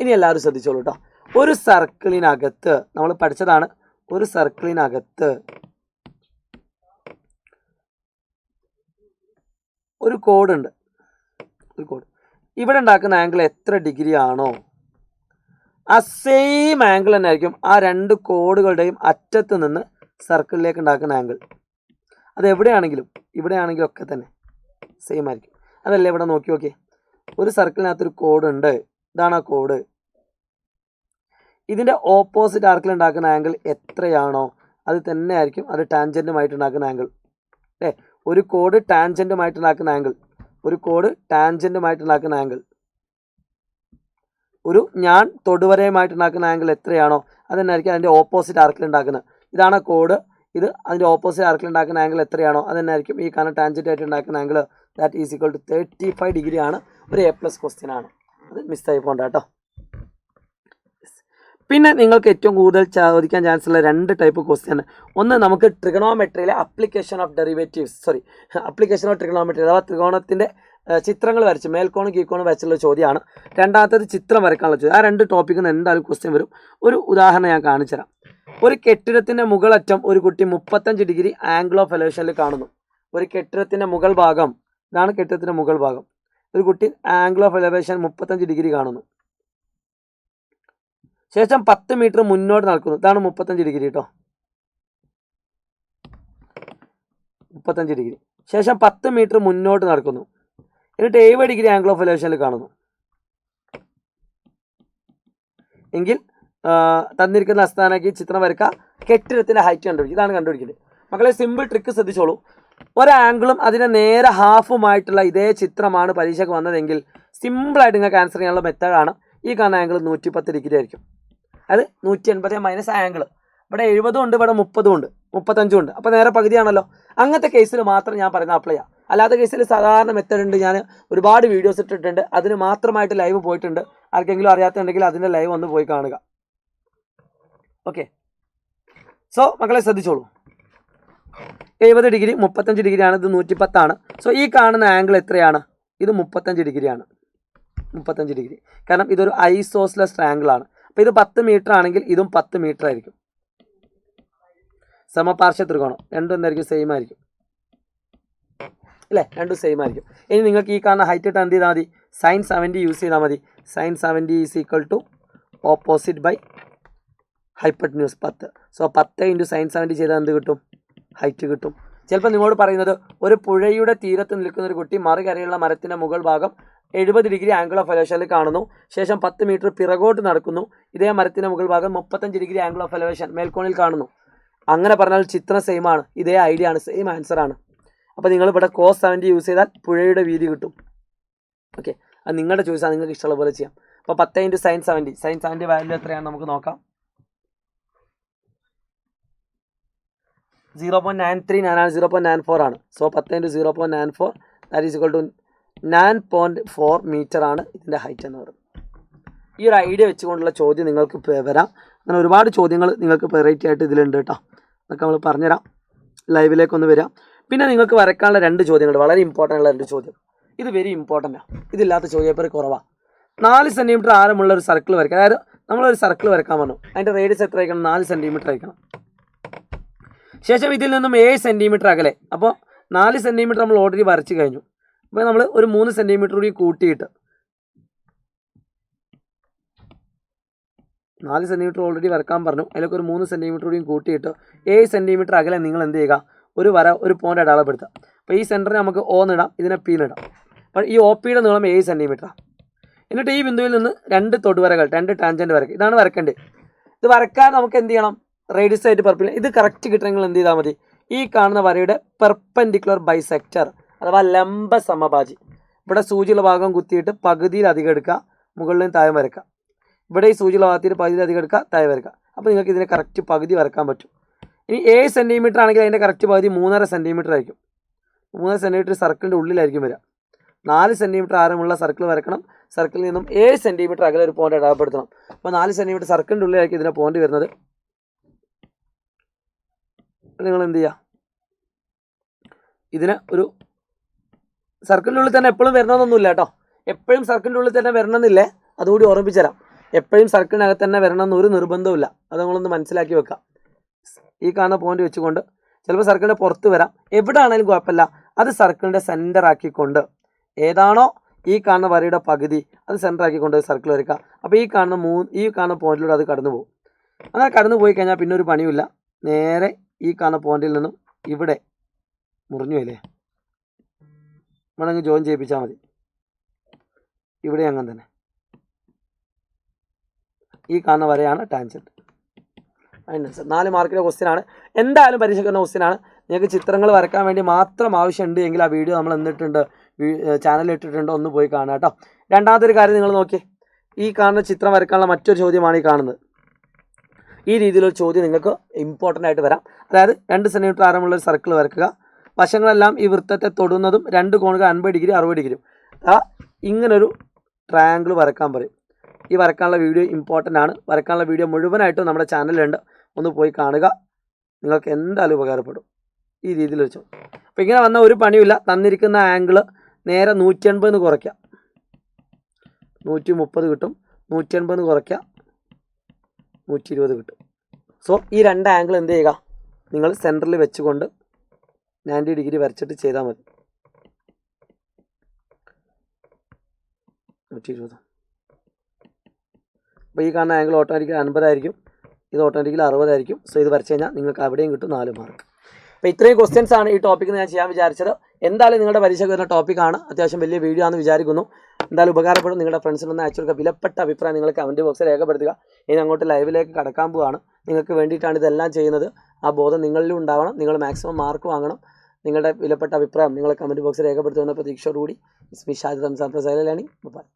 ഇനി എല്ലാവരും ശ്രദ്ധിച്ചോളൂ കേട്ടോ. ഒരു സർക്കിളിനകത്ത് നമ്മൾ പഠിച്ചതാണ്, ഒരു സർക്കിളിനകത്ത് ഒരു കോഡുണ്ട്. ഒരു കോഡ് ഇവിടെ ഉണ്ടാക്കുന്ന ആംഗിൾ എത്ര ഡിഗ്രി ആണോ ആ സെയിം ആംഗിൾ തന്നെ ആയിരിക്കും ആ രണ്ട് കോഡുകളുടെയും അറ്റത്ത് നിന്ന് സർക്കിളിലേക്ക് ഉണ്ടാക്കുന്ന ആംഗിൾ. അത് എവിടെയാണെങ്കിലും ഇവിടെയാണെങ്കിലും ഒക്കെ തന്നെ സെയിം ആയിരിക്കും. അതല്ലേ ഇവിടെ നോക്കി ഒരു സർക്കിളിനകത്തൊരു കോഡ് ഉണ്ട്. ഇതാണ് ആ കോഡ്. ഇതിൻ്റെ ഓപ്പോസിറ്റ് ആർക്കിൽ ഉണ്ടാക്കുന്ന ആംഗിൾ എത്രയാണോ അത് തന്നെ ആയിരിക്കും അത് ടാൻജൻറ്റുമായിട്ട് ഉണ്ടാക്കുന്ന ആംഗിൾ. അല്ലേ? ഒരു കോഡ് ടാൻജൻറ്റുമായിട്ട് ഉണ്ടാക്കുന്ന ആംഗിൾ, ഒരു കോഡ് ടാൻജൻറ്റുമായിട്ട് ഉണ്ടാക്കുന്ന ആംഗിൾ, ഒരു ഞാൻ തൊടുവരയുമായിട്ട് ഉണ്ടാക്കുന്ന ആംഗിൾ എത്രയാണോ അത് തന്നെ ആയിരിക്കും അതിൻ്റെ ഓപ്പോസിറ്റ് ആർക്കിൽ ഉണ്ടാക്കുന്നത്. ഇതാണ് കോഡ്. ഇത് അതിൻ്റെ ഓപ്പോസിറ്റ് ആർക്കിൽ ഉണ്ടാക്കുന്ന ആംഗിൾ എത്രയാണോ അത് തന്നെ ആയിരിക്കും ഈ കാണുന്ന ടാൻജൻറ്റായിട്ട് ഉണ്ടാക്കുന്ന angle. That is equal to 35 degree ആണ്. ഒരു A+ ക്വസ്റ്റ്യൻ ആണ്. അത് മിസ്സായി പോകണ്ട കേട്ടോ. പിന്നെ നിങ്ങൾക്ക് ഏറ്റവും കൂടുതൽ ചോദിക്കാൻ ചാൻസ് ഉള്ള രണ്ട് ടൈപ്പ് ക്വസ്റ്റ്യൻ. ഒന്ന് നമുക്ക് ട്രിഗണോമെട്രിയിലെ അപ്ലിക്കേഷൻ ഓഫ് ട്രിഗണോമെട്രി അഥവാ ത്രികോണത്തിൻ്റെ ചിത്രങ്ങൾ വരച്ച് മേൽക്കോണും കീഴ്ക്കോണും വരച്ചുള്ള ചോദ്യമാണ്. രണ്ടാമത്തേത് ചിത്രം വരക്കാനുള്ള ചോദ്യം. ആ രണ്ട് ടോപ്പിക്കിൽ നിന്ന് എന്തായാലും ക്വസ്റ്റ്യൻ വരും. ഒരു ഉദാഹരണം ഞാൻ കാണിച്ചു തരാം. ഒരു കെട്ടിടത്തിൻ്റെ മുകളറ്റം ഒരു കുട്ടി 35 ഡിഗ്രി ആംഗിൾ ഓഫ് എലേവേഷനിൽ കാണുന്നു. ഒരു കെട്ടിടത്തിൻ്റെ മുകൾ ഭാഗം, ഇതാണ് കെട്ടിടത്തിൻ്റെ മുകൾ ഭാഗം. ഒരു കുട്ടി ആംഗിൾ ഓഫ് എലേവേഷൻ 35 ഡിഗ്രി കാണുന്നു. ശേഷം 10 മീറ്റർ മുന്നോട്ട് നടക്കുന്നു. ഇതാണ് 35 ഡിഗ്രി കേട്ടോ, 35 ഡിഗ്രി. ശേഷം 10 മീറ്റർ മുന്നോട്ട് നടക്കുന്നു. എന്നിട്ട് 70 ഡിഗ്രി ആംഗിൾ ഓഫ് എലേവേഷനിൽ കാണുന്നു. എങ്കിൽ തന്നിരിക്കുന്ന അസ്ഥാനക്ക് ചിത്രം വരക്കുക, കെട്ടിടത്തിൻ്റെ ഹൈറ്റ് കണ്ടുപിടിക്കും. ഇതാണ് കണ്ടുപിടിക്കുന്നത്. മക്കളെ സിമ്പിൾ ട്രിക്ക് ശ്രദ്ധിച്ചോളൂ. ഒരാംഗിളും അതിനെ നേരെ ഹാഫുമായിട്ടുള്ള ഇതേ ചിത്രമാണ് പരീക്ഷയ്ക്ക് വന്നതെങ്കിൽ സിമ്പിളായിട്ട് നിങ്ങൾക്ക് ആൻസർ ചെയ്യാനുള്ള മെത്തേഡാണ് ഈ കാണുന്ന ആംഗിൾ 110 ഡിഗ്രി ആയിരിക്കും. അത് 180 മൈനസ് ആംഗിൾ. ഇവിടെ 70 ഉണ്ട്, ഇവിടെ 30 ഉണ്ട്, 35 ഉണ്ട്. അപ്പോൾ നേരെ പകുതിയാണല്ലോ. അങ്ങനത്തെ കേസിൽ മാത്രം ഞാൻ പറയുന്ന അപ്ലൈ ചെയ്യാം. അല്ലാത്ത കേസിൽ സാധാരണ മെത്തേഡ് ഉണ്ട്. ഞാൻ ഒരുപാട് വീഡിയോസ് ഇട്ടിട്ടുണ്ട്. അതിന് മാത്രമായിട്ട് ലൈവ് പോയിട്ടുണ്ട്. ആർക്കെങ്കിലും അറിയാത്തുണ്ടെങ്കിൽ അതിൻ്റെ ലൈവ് ഒന്ന് പോയി കാണുക. ഓക്കെ. സോ മക്കളെ ശ്രദ്ധിച്ചോളൂ. 70 ഡിഗ്രി 35 ഡിഗ്രിയാണ്. ഇത് 110 ആണ്. സോ ഈ കാണുന്ന ആംഗിൾ എത്രയാണ്? ഇത് 35 ഡിഗ്രിയാണ്. 35 ഡിഗ്രി. കാരണം ഇതൊരു ഐസോസ്ലസ് ട്രയാംഗിൾ ആണ്. അപ്പോൾ ഇത് 10 മീറ്റർ ആണെങ്കിൽ ഇതും 10 മീറ്റർ ആയിരിക്കും. സമപാർശ്വ ത്രികോണം രണ്ടും എന്തായിരിക്കും? സെയിം ആയിരിക്കും അല്ലേ? രണ്ടും സെയിം ആയിരിക്കും. ഇനി നിങ്ങൾക്ക് ഈ കാണുന്ന ഹൈറ്റ് ഇട്ട് എന്ത് ചെയ്താൽ മതി? sin 70 യൂസ് ചെയ്താൽ മതി. sin 70 is equal to opposite by hypotenuse 10. So 10 × sin 70 ചെയ്താൽ എന്ത് കിട്ടും? ഹൈറ്റ് കിട്ടും. ചിലപ്പോൾ നിങ്ങളോട് പറയുന്നത് ഒരു പുഴയുടെ തീരത്ത് നിൽക്കുന്ന ഒരു കുട്ടി മറുകരയുള്ള മരത്തിൻ്റെ മുകൾ ഭാഗം 70 ഡിഗ്രി ആംഗിൾ ഓഫ് എലേവേഷനിൽ കാണുന്നു. ശേഷം 10 മീറ്റർ പിറകോട്ട് നടക്കുന്നു. ഇതേ മരത്തിൻ്റെ മുകൾ ഭാഗം 35 ഡിഗ്രി ആംഗിൾ ഓഫ് എലേവേഷൻ മേൽക്കോണിൽ കാണുന്നു. അങ്ങനെ പറഞ്ഞാൽ ചിത്രം സെയിം ആണ്. ഇതേ ഐഡിയ ആണ്, സെയിം ആൻസർ ആണ്. അപ്പോൾ നിങ്ങൾ ഇവിടെ cos 70 യൂസ് ചെയ്താൽ പുഴയുടെ വീതി കിട്ടും. ഓക്കെ, അത് നിങ്ങളുടെ ചോയ്സാണ്, നിങ്ങൾക്ക് ഇഷ്ടമുള്ള പോലെ ചെയ്യാം. അപ്പോൾ 10 × sin 70 വാല്യൂ എത്രയാണ് നമുക്ക് നോക്കാം. 0.93 ഞാനാണ് 0.94 ആണ്. So 10 × 0.94 that is equal to 9.4 metre ആണ് ഇതിൻ്റെ ഹൈറ്റ് എന്ന് പറയുന്നത്. ഈ ഒരു ഐഡിയ വെച്ചുകൊണ്ടുള്ള ചോദ്യം നിങ്ങൾക്ക് വരാം. അങ്ങനെ ഒരുപാട് ചോദ്യങ്ങൾ നിങ്ങൾക്ക് വെറൈറ്റി ആയിട്ട് ഇതിലുണ്ട് കേട്ടോ. അതൊക്കെ നമ്മൾ പറഞ്ഞുതരാം. ലൈവിലേക്കൊന്ന് വരാം. പിന്നെ നിങ്ങൾക്ക് വരക്കാനുള്ള 2 ചോദ്യങ്ങൾ, വളരെ ഇമ്പോർട്ടൻ്റ് ഉള്ള 2 ചോദ്യം. ഇത് വെരി ഇമ്പോർട്ടൻ്റ് ആണ്. ഇതില്ലാത്ത ചോദ്യപേർ കുറവാണ്. 4 സെൻറ്റിമീറ്റർ ആരമുള്ള ഒരു സർക്കിൾ വരയ്ക്കുക. അതായത് നമ്മളൊരു സർക്കിൾ വരക്കാൻ പറഞ്ഞു. അതിൻ്റെ റേഡിയസ് എത്ര ആയിരിക്കണം? 4 സെൻറ്റിമീറ്റർ ആയിരിക്കണം. ശേഷം ഇതിൽ നിന്നും 7 സെൻറ്റിമീറ്റർ അകലെ. അപ്പോൾ 4 സെൻറ്റിമീറ്റർ നമ്മൾ ഓൾറെഡി വരച്ച് കഴിഞ്ഞു. അപ്പോൾ നമ്മൾ ഒരു 3 സെൻറ്റിമീറ്റർ കൂടി കൂട്ടിയിട്ട് 4 സെൻറ്റിമീറ്റർ ഓൾറെഡി വരക്കാൻ പറഞ്ഞു. അതിലൊക്കെ ഒരു 3 സെൻറ്റിമീറ്റർ കൂടിയും കൂട്ടിയിട്ട് 7 സെൻറ്റിമീറ്റർ അകലെ നിങ്ങൾ എന്ത് ചെയ്യുക? ഒരു ഒരു പോയിന്റ് അടയാളപ്പെടുത്തുക. അപ്പോൾ ഈ സെൻറ്ററിന് നമുക്ക് O നിടാം, ഇതിനെ P നിടാം. അപ്പോൾ ഈ OP യുടെ നീളം 7 സെൻറ്റിമീറ്ററാണ്. എന്നിട്ട് ഈ ബിന്ദുവിൽ നിന്ന് 2 തൊടുവരകൾ, 2 ടാൻജൻറ്റ് വരയ്ക്കുക. ഇതാണ് വരക്കേണ്ടത്. ഇത് വരക്കാൻ നമുക്ക് എന്ത് ചെയ്യണം? റേഡിയസ് ആയിട്ട് പെർപെൻഡിക്കുലർ. ഇത് കറക്റ്റ് കിട്ടണമെങ്കിൽ എന്ത് ചെയ്താൽ മതി? ഈ കാണുന്ന വരയുടെ പെർപെൻഡിക്കുലർ ബൈസെക്ടർ അഥവാ ലംബ സമഭാജി. ഇവിടെ സൂചിയുള്ള ഭാഗം കുത്തിയിട്ട് പകുതിയിൽ അധികം എടുക്കുക, മുകളിലും താഴെ വരക്കുക. ഇവിടെ ഈ സൂചിയുള്ള ഭാഗത്തിൽ പകുതിയിൽ അധികം എടുക്കുക, താഴെ വരക്കുക. അപ്പോൾ നിങ്ങൾക്ക് ഇതിനെ കറക്റ്റ് പകുതി വരക്കാൻ പറ്റും. ഇനി 7 സെൻറ്റിമീറ്റർ ആണെങ്കിൽ അതിൻ്റെ കറക്റ്റ് പകുതി 3.5 സെൻറ്റിമീറ്റർ ആയിരിക്കും. 3.5 സെൻറ്റിമീറ്റർ സർക്കിളിൻ്റെ ഉള്ളിലായിരിക്കും വരിക. 4 സെൻറ്റിമീറ്റർ ആരമുള്ള സർക്കിൾ വരക്കണം. സർക്കിളിൽ നിന്നും 7 സെൻറ്റിമീറ്റർ അകലെ ഒരു പോയിന്റ് അടയാളപ്പെടുത്തണം. അപ്പോൾ 4 സെൻറ്റിമീറ്റർ സർക്കിളിൻ്റെ ഉള്ളിലായിരിക്കും ഇതിൻ്റെ പോയിന്റ് വരുന്നത്. നിങ്ങൾ എന്ത് ചെയ്യുക? ഇതിന് ഒരു സർക്കിളിൻ്റെ ഉള്ളിൽ തന്നെ എപ്പോഴും വരണമെന്നൊന്നുമില്ല കേട്ടോ. എപ്പോഴും സർക്കിളിൻ്റെ ഉള്ളിൽ തന്നെ വരണമെന്നില്ലേ, അതുകൂടി ഓർമ്മിപ്പിച്ചു തരാം. എപ്പോഴും സർക്കിളിനകത്ത് തന്നെ വരണമെന്ന് ഒരു നിർബന്ധമില്ല. അത് നിങ്ങളൊന്ന് മനസ്സിലാക്കി വെക്കാം. ഈ കാണുന്ന പോയിന്റ് വെച്ചുകൊണ്ട് ചിലപ്പോൾ സർക്കിളിൻ്റെ പുറത്ത് വരാം. എവിടെ ആണെങ്കിലും കുഴപ്പമില്ല, അത് സർക്കിളിൻ്റെ സെൻറ്റർ ആക്കിക്കൊണ്ട് ഏതാണോ ഈ കാണുന്ന വരയുടെ പകുതി അത് സെൻറ്റർ ആക്കിക്കൊണ്ട് സർക്കിൾ വരയ്ക്കുക. അപ്പോൾ ഈ കാണുന്ന പോയിന്റിലൂടെ അത് കടന്നു പോകും. അങ്ങനെ കടന്നു പോയി കഴിഞ്ഞാൽ പിന്നെ ഒരു പണിയുമില്ല. നേരെ ഈ കാണുന്ന പോയിന്റിൽ നിന്നും ഇവിടെ മുറിഞ്ഞു അല്ലേ, വേണമെങ്കിൽ ജോയിൻ ചെയ്യിപ്പിച്ചാൽ മതി. ഇവിടെ അങ്ങനെ തന്നെ ഈ കാണുന്ന വരയാണ് ടാൻജന്റ്. അതിന് 4 മാർക്കിൻ്റെ ക്വസ്റ്റ്യൻ ആണ്. എന്തായാലും പരീക്ഷയ്ക്കുന്ന ക്വസ്റ്റ്യൻ ആണ്. നിങ്ങൾക്ക് ചിത്രങ്ങൾ വരയ്ക്കാൻ വേണ്ടി മാത്രം ആവശ്യമുണ്ട് എങ്കിൽ ആ വീഡിയോ നമ്മൾ എന്നിട്ടുണ്ട്, ചാനലിൽ ഇട്ടിട്ടുണ്ട്, ഒന്ന് പോയി കാണാം കേട്ടോ. രണ്ടാമത്തെ ഒരു കാര്യം നിങ്ങൾ നോക്കി, ഈ കാണുന്ന ചിത്രം വരയ്ക്കാനുള്ള മറ്റൊരു ചോദ്യമാണ് ഈ കാണുന്നത്. ഈ രീതിയിലൊരു ചോദ്യം നിങ്ങൾക്ക് ഇമ്പോർട്ടൻ്റ് ആയിട്ട് വരാം. അതായത് 2 സെൻറ്റിമീറ്റർ ആരമുള്ള ഒരു സർക്കിൾ വരയ്ക്കുക. വശങ്ങളെല്ലാം ഈ വൃത്തത്തെ തൊടുന്നതും 2 കോണുകൾ 50 ഡിഗ്രി 60 ഡിഗ്രിയും. ഇങ്ങനൊരു ട്രയാങ്കിൾ വരക്കാൻ പറയും. ഈ വരക്കാനുള്ള വീഡിയോ ഇമ്പോർട്ടൻ്റ് ആണ്. വരക്കാനുള്ള വീഡിയോ മുഴുവനായിട്ടും നമ്മുടെ ചാനലിലുണ്ട്, ഒന്ന് പോയി കാണുക. നിങ്ങൾക്ക് എന്തായാലും ഉപകാരപ്പെടും. ഈ രീതിയിൽ വെച്ചു. അപ്പോൾ ഇങ്ങനെ വന്ന ഒരു പണിയില്ല. തന്നിരിക്കുന്ന ആംഗിൾ നേരെ 180 കുറയ്ക്കുക, 130 കിട്ടും. 180 കുറയ്ക്കുക, 120 കിട്ടും. സോ ഈ 2 ആംഗിൾ എന്ത് ചെയ്യുക? നിങ്ങൾ സെൻറ്ററിൽ വെച്ചുകൊണ്ട് 90 ഡിഗ്രി വരച്ചിട്ട് ചെയ്താൽ മതി. 120. അപ്പോൾ ഈ കാണുന്ന ആംഗിൾ ഓട്ടോമാറ്റിക്കലി 50 ആയിരിക്കും, ഇത് ഓട്ടോമാറ്റിക്കലി 60 ആയിരിക്കും. സോ ഇത് വരച്ച് കഴിഞ്ഞാൽ നിങ്ങൾക്ക് അവിടെയും കിട്ടും 4 മാർക്ക്. അപ്പോൾ ഇത്രയും ക്വസ്റ്റ്യൻസ് ആണ് ഈ ടോപ്പിക്കിൽ ഞാൻ ചെയ്യാൻ വിചാരിച്ചത്. എന്തായാലും നിങ്ങളുടെ പരീക്ഷയ്ക്ക് വരുന്ന ടോപ്പിക്കാണ്, അത്യാവശ്യം വലിയ വീഡിയോ ആണെന്ന് വിചാരിക്കുന്നു. എന്തായാലും ഉപകാരപ്പെടും. നിങ്ങളുടെ ഫ്രണ്ട്സിനൊന്ന് അയച്ചു കൊടുക്കുക. വിലപ്പെട്ട അഭിപ്രായം നിങ്ങൾ കമൻറ്റ് ബോക്സിൽ രേഖപ്പെടുത്തുക. ഇനി അങ്ങോട്ട് ലൈവിലേക്ക് കടക്കാൻ പോവുകയാണ്. നിങ്ങൾക്ക് വേണ്ടിയിട്ടാണ് ഇതെല്ലാം ചെയ്യുന്നത്. ആ ബോധം നിങ്ങളിലും ഉണ്ടാവണം. നിങ്ങൾ മാക്സിമം മാർക്ക് വാങ്ങണം. നിങ്ങളുടെ വിലപ്പെട്ട അഭിപ്രായം നിങ്ങൾ കമൻറ്റ് ബോക്സിൽ രേഖപ്പെടുത്തുമെന്ന പ്രതീക്ഷയോടുകൂടി ഷാജിദ് റംസാൻ പ്രസാദ് ലേണിംഗ്. ബൈ.